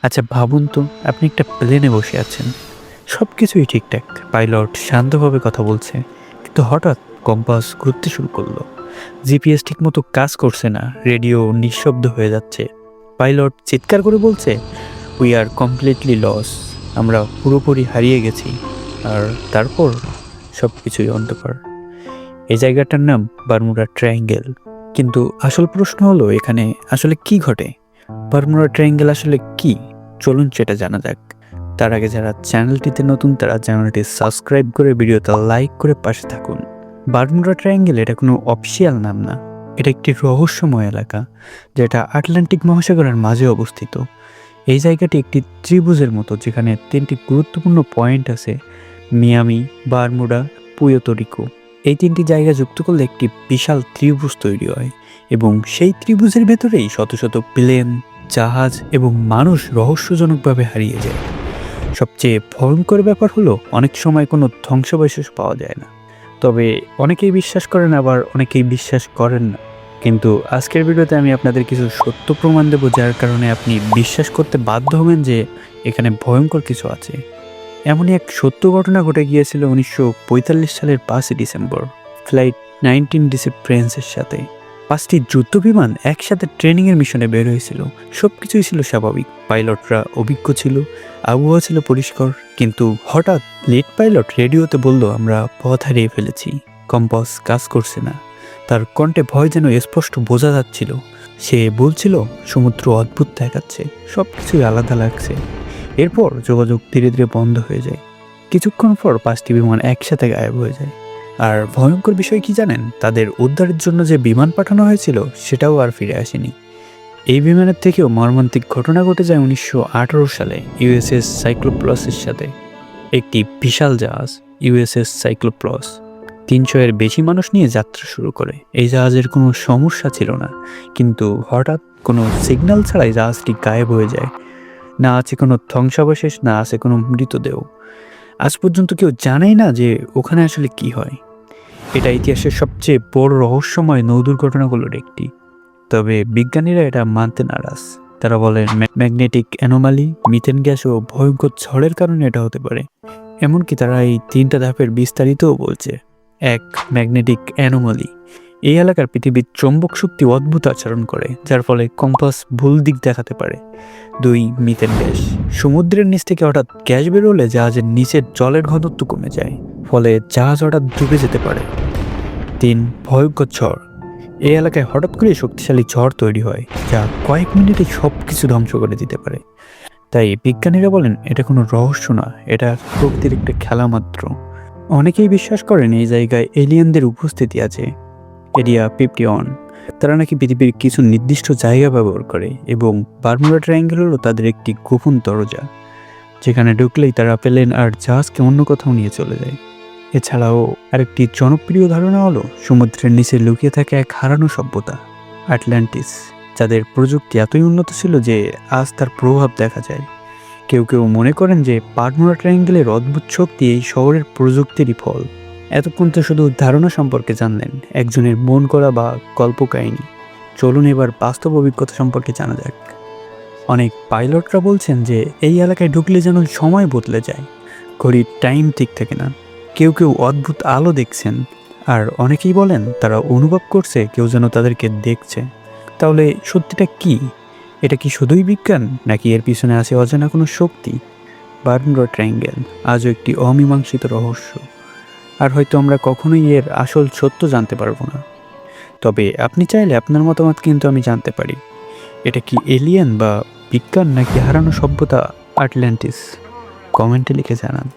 আচ্ছা ভাবুন তো, আপনি একটা প্লেনে বসে আছেন। সব কিছুই ঠিকঠাক। পাইলট শান্তভাবে কথা বলছে। কিন্তু হঠাৎ কম্পাস ঘুরতে শুরু করলো। জিপিএস ঠিকমতো কাজ করছে না। রেডিও নিঃশব্দ হয়ে যাচ্ছে। পাইলট চিৎকার করে বলছে, উই আর কমপ্লিটলি লস। আমরা পুরোপুরি হারিয়ে গেছি। আর তারপর সব কিছুই অন্ধকার। এই জায়গাটার নাম বারমুডা ট্রায়াঙ্গেল। কিন্তু আসল প্রশ্ন হলো, এখানে আসলে কি ঘটে? বারমুডা ট্রায়াঙ্গেল আসলে কি? চলুন সেটা জানা যাক। তার আগে যারা চ্যানেলটিতে নতুন তারা চ্যানেলটি সাবস্ক্রাইব করে ভিডিওটা লাইক করে পাশে থাকুন। বারমুডা ট্রায়াঙ্গেল এটা কোনো অফিসিয়াল নাম না। এটা একটি রহস্যময় এলাকা যেটা আটলান্টিক মহাসাগরের মাঝে অবস্থিত। এই জায়গাটি একটি ত্রিভুজের মতো, যেখানে তিনটি গুরুত্বপূর্ণ পয়েন্ট আছে: মিয়ামি, বারমুডা, পুয়ের্তো রিকো। এই তিনটি জায়গা যুক্ত করলে একটি বিশাল ত্রিভুজ তৈরি হয়, এবং সেই ত্রিভুজের ভেতরেই শত শত প্লেন, জাহাজ এবং মানুষ রহস্যজনকভাবে হারিয়ে যায়। সবচেয়ে ভয়ঙ্কর ব্যাপার হলো, অনেক সময় কোনো ধ্বংসাবশেষ পাওয়া যায় না। তবে অনেকেই বিশ্বাস করেন, আবার অনেকেই বিশ্বাস করেন না। কিন্তু আজকের ভিডিওতে আমি আপনাদের কিছু সত্য প্রমাণ দেব, যার কারণে আপনি বিশ্বাস করতে বাধ্য হবেন যে এখানে ভয়ঙ্কর কিছু আছে। এমনই এক সত্য ঘটনা ঘটে গিয়েছিল 1945 সালের 5 ডিসেম্বর, ফ্লাইট 19 ডিসি প্রিন্সের সাথে। 5টি যুদ্ধবিমান একসাথে ট্রেনিংয়ের মিশনে বের হয়েছিল। সব কিছুই ছিল স্বাভাবিক। পাইলটরা অভিজ্ঞ ছিল, আবহাওয়া ছিল পরিষ্কার। কিন্তু হঠাৎ লিড পাইলট রেডিওতে বলল, আমরা পথ হারিয়ে ফেলেছি, কম্পাস কাজ করছে না। তার কণ্ঠে ভয় যেন স্পষ্ট বোঝা যাচ্ছিল। সে বলছিল, সমুদ্র অদ্ভুত দেখাচ্ছে, সব কিছুই আলাদা লাগছে। এরপর যোগাযোগ ধীরে ধীরে বন্ধ হয়ে যায়। কিছুক্ষণ পর 5টি বিমান একসাথে গায়েব হয়ে যায়। আর ভয়ঙ্কর বিষয় কি জানেন? তাদের উদ্ধারের জন্য যে বিমান পাঠানো হয়েছিল সেটাও আর ফিরে আসেনি। এই বিমানের থেকেও মর্মান্তিক ঘটনা ঘটে যায় 1918 সালে ইউএসএস সাইক্লোপ্লসের সাথে। একটি বিশাল জাহাজ ইউএসএস সাইক্লোপ্লস 300 এর বেশি মানুষ নিয়ে যাত্রা শুরু করে। এই জাহাজের কোনো সমস্যা ছিল না, কিন্তু হঠাৎ কোনো সিগন্যাল ছাড়াই জাহাজটি গায়েব হয়ে যায়। না আছে কোনো ধ্বংসাবশেষ, না আছে কোনো মৃতদেহ। আজ পর্যন্ত কেউ জানেই না যে ওখানে আসলে কি হয়। এটা ইতিহাসের সবচেয়ে বড় রহস্যময় নৌ দুর্ঘটনাগুলোর একটি। তবে বিজ্ঞানীরা এটা মানতে নারাজ। তারা বলেন ম্যাগনেটিক অ্যানোমালি, মিথেন গ্যাস ও ভয়ঙ্কর ঝড়ের কারণে এটা হতে পারে। এমনকি তারা এই 3টা ধাপের বিস্তারিতও বলছে। 1. Magnetic anomaly. এই এলাকার পৃথিবীর চৌম্বক শক্তি অদ্ভুত আচরণ করে, যার ফলে কম্পাস ভুল দিক দেখাতে পারে। 2. Methane gas. সমুদ্রের নিচ থেকে হঠাৎ গ্যাস বেরোলে জাহাজের নিচের জলের ঘনত্ব কমে যায়, ফলে জাহাজ হঠাৎ ডুবে যেতে পারে। 3. ভয়ঙ্কর ঝড়। এই এলাকায় হঠাৎ করে শক্তিশালী ঝড় তৈরি হয়, যা কয়েক মিনিটে সব কিছু ধ্বংস করে দিতে পারে। তাই বিজ্ঞানীরা বলেন, এটা কোনো রহস্য না, এটা প্রকৃতির একটা খেলা মাত্র। অনেকেই বিশ্বাস করেন এই জায়গায় এলিয়েনদের উপস্থিতি আছে। এরিয়া 51। তারা নাকি পৃথিবীর কিছু নির্দিষ্ট জায়গা ব্যবহার করে, এবং বারমুডা ট্রায়াঙ্গেল হলো তাদের একটি গোপন দরজা, যেখানে ঢুকলেই তারা প্লেন আর জাহাজকে অন্য কোথাও নিয়ে চলে যায়। এছাড়াও আরেকটি জনপ্রিয় ধারণা হলো, সমুদ্রের নিচে লুকিয়ে থাকে এক হারানো সভ্যতা, আটলান্টিস, যাদের প্রযুক্তি এতই উন্নত ছিল যে আজ তার প্রভাব দেখা যায়। কেউ কেউ মনে করেন যে বারমুডা ট্রায়াঙ্গেলের অদ্ভুত শক্তি এই শহরের প্রযুক্তিরই ফল। এতক্ষণ তো শুধু ধারণা সম্পর্কে জানলেন, একজনের মন করা বা কল্পকাহিনী। চলুন এবার বাস্তব অভিজ্ঞতা সম্পর্কে জানা যাক। অনেক পাইলটরা বলছেন যে এই এলাকায় ঢুকলে যেন সময় বদলে যায়, ঘড়ির টাইম ঠিক থাকে না। কেউ কেউ অদ্ভুত আলো দেখছেন, আর অনেকেই বলেন তারা অনুভব করছে কেউ যেন তাদেরকে দেখছে। তাহলে সত্যিটা কি? এটা কি শুধুই বিজ্ঞান, নাকি এর পিছনে আছে অজানা কোনো শক্তি? বারমুডা ট্রায়াঙ্গেল আজও একটি অমীমাংসিত রহস্য, আর হয়তো আমরা কখনোই এর আসল সত্য জানতে পারবো না। তবে আপনি চাইলে আপনার মতামত কিন্তু আমি জানতে পারি। এটা কি এলিয়েন বা বিজ্ঞান, নাকি হারানো সভ্যতা আটলান্টিস? কমেন্টে লিখে জানান।